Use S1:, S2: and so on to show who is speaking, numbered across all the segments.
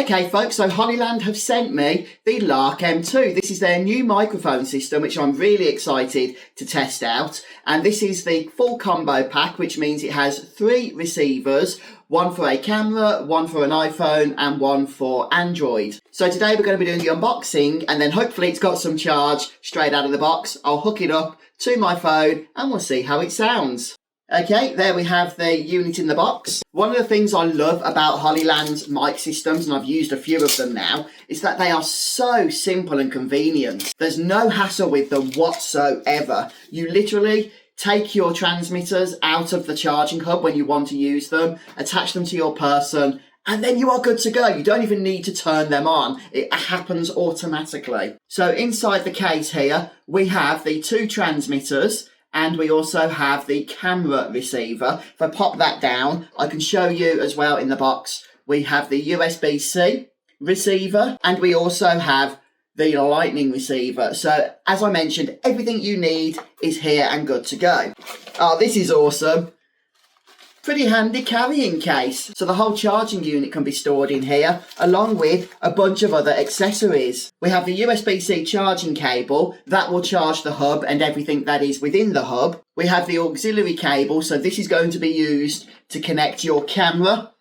S1: Okay folks, so Hollyland have sent me the Lark M2. This is their new microphone system, which I'm really excited to test out. And this is the full combo pack, which means it has 3 receivers, one for a camera, one for an iPhone, and one for Android. So today we're going to be doing the unboxing, and then hopefully it's got some charge straight out of the box. I'll hook it up to my phone and we'll see how it sounds. Okay, there we have the unit in the box. One of the things I love about Hollyland's mic systems, and I've used a few of them now, is that they are so simple and convenient. There's no hassle with them whatsoever. You literally take your transmitters out of the charging hub when you want to use them, attach them to your person, and then you are good to go. You don't even need to turn them on. It happens automatically. So inside the case here, we have the 2 transmitters, and we also have the camera receiver. If I pop that down, I can show you as well in the box. We have the USB-C receiver, and we also have the lightning receiver. So as I mentioned, everything you need is here and good to go. Oh, this is awesome. Pretty handy carrying case. So the whole charging unit can be stored in here, along with a bunch of other accessories. We have the USB-C charging cable that will charge the hub and everything that is within the hub. We have the auxiliary cable, so this is going to be used to connect your camera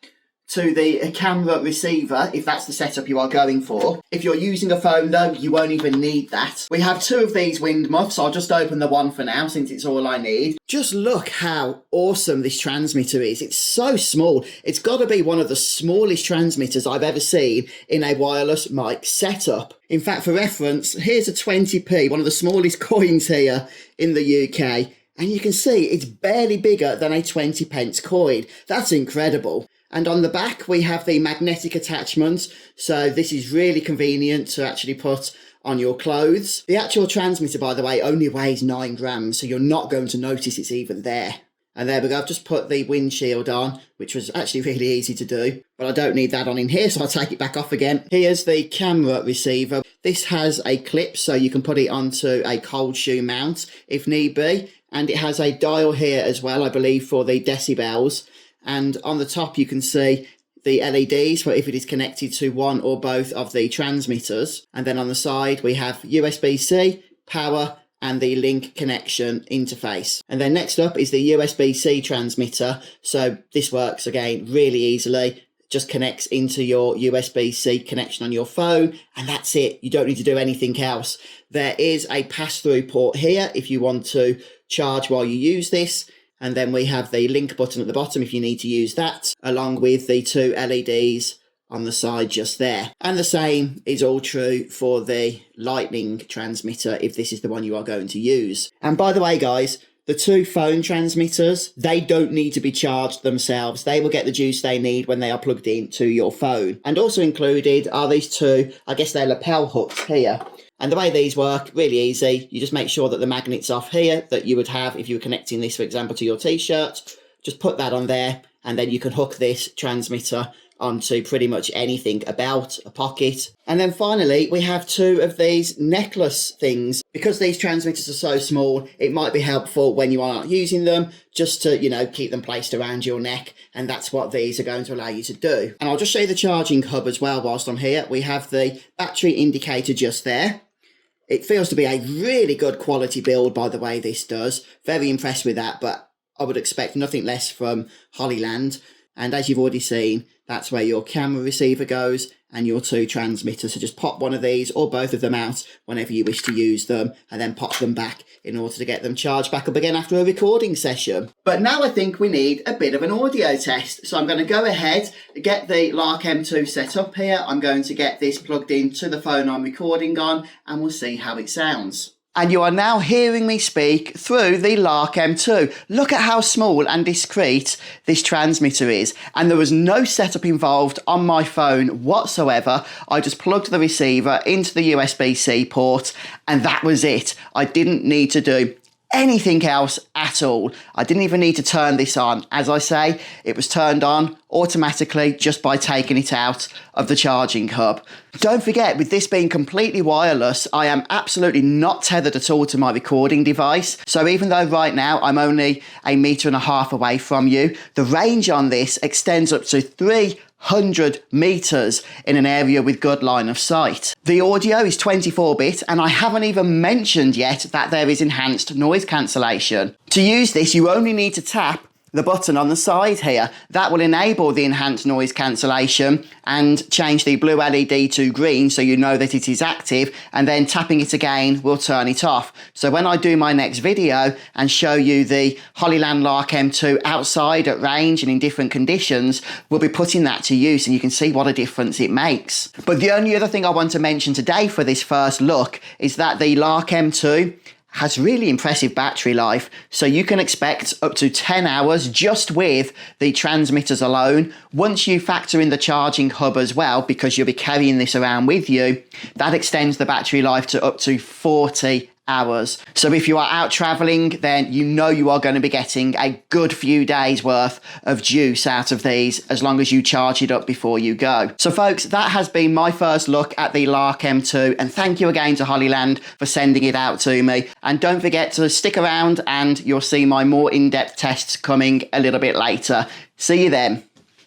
S1: to the camera receiver, if that's the setup you are going for. If you're using a phone though, you won't even need that. We have 2 of these wind muffs. I'll just open the one for now since it's all I need. Just look how awesome this transmitter is. It's so small. It's got to be one of the smallest transmitters I've ever seen in a wireless mic setup. In fact, for reference, here's a 20p, one of the smallest coins here in the UK. And you can see it's barely bigger than a 20 pence coin. That's incredible. And on the back, we have the magnetic attachments. So this is really convenient to actually put on your clothes. The actual transmitter, by the way, only weighs 9 grams. So you're not going to notice it's even there. And there we go. I've just put the windshield on, which was actually really easy to do. But I don't need that on in here, so I'll take it back off again. Here's the camera receiver. This has a clip, so you can put it onto a cold shoe mount if need be. And it has a dial here as well, I believe, for the decibels. And on the top, you can see the LEDs for if it is connected to one or both of the transmitters. And then on the side, we have USB-C, power, and the link connection interface. And then next up is the USB-C transmitter. So this works, again, really easily. Just connects into your USB-C connection on your phone, and that's it. You don't need to do anything else. There is a pass-through port here if you want to charge while you use this. And then we have the link button at the bottom if you need to use that, along with the 2 LEDs on the side just there. And the same is all true for the lightning transmitter if this is the one you are going to use. And by the way, guys, the 2 phone transmitters, they don't need to be charged themselves. They will get the juice they need when they are plugged into your phone. And also included are these 2, I guess they're lapel hooks here. And the way these work, really easy. You just make sure that the magnet's off here that you would have if you were connecting this, for example, to your t-shirt. Just put that on there, and then you can hook this transmitter onto pretty much anything, a belt, a pocket. And then finally, we have 2 of these necklace things. Because these transmitters are so small, it might be helpful when you are not using them, just to, you know, keep them placed around your neck. And that's what these are going to allow you to do. And I'll just show you the charging hub as well whilst I'm here. We have the battery indicator just there. It feels to be a really good quality build, by the way, this does. Very impressed with that, but I would expect nothing less from Hollyland. And as you've already seen, that's where your camera receiver goes and your 2 transmitters. So just pop one of these or both of them out whenever you wish to use them, and then pop them back in order to get them charged back up again after a recording session. But now I think we need a bit of an audio test. So I'm going to go ahead, get the Lark M2 set up here. I'm going to get this plugged into the phone I'm recording on, and we'll see how it sounds. And you are now hearing me speak through the Lark M2. Look at how small and discreet this transmitter is. And there was no setup involved on my phone whatsoever. I just plugged the receiver into the USB-C port, and that was it. I didn't need to do anything else at all. I didn't even need to turn this on. As I say, it was turned on automatically just by taking it out of the charging hub. Don't forget, with this being completely wireless, I am absolutely not tethered at all to my recording device. So even though right now I'm only 1.5 meters away from you, the range on this extends up to 3 100 meters in an area with good line of sight. The audio is 24-bit, and I haven't even mentioned yet that there is enhanced noise cancellation. To use this, you only need to tap the button on the side here. That will enable the enhanced noise cancellation and change the blue LED to green so you know that it is active, and then tapping it again will turn it off. So when I do my next video and show you the Hollyland Lark M2 outside at range and in different conditions, we'll be putting that to use and you can see what a difference it makes. But the only other thing I want to mention today for this first look is that the Lark M2 has really impressive battery life, so you can expect up to 10 hours just with the transmitters alone. Once you factor in the charging hub as well, because you'll be carrying this around with you, that extends the battery life to up to 40 hours. So if you are out traveling, then you know you are going to be getting a good few days worth of juice out of these as long as you charge it up before you go. So folks, that has been my first look at the Lark M2, and thank you again to Hollyland for sending it out to me. And don't forget to stick around and you'll see my more in-depth tests coming a little bit later. See you then.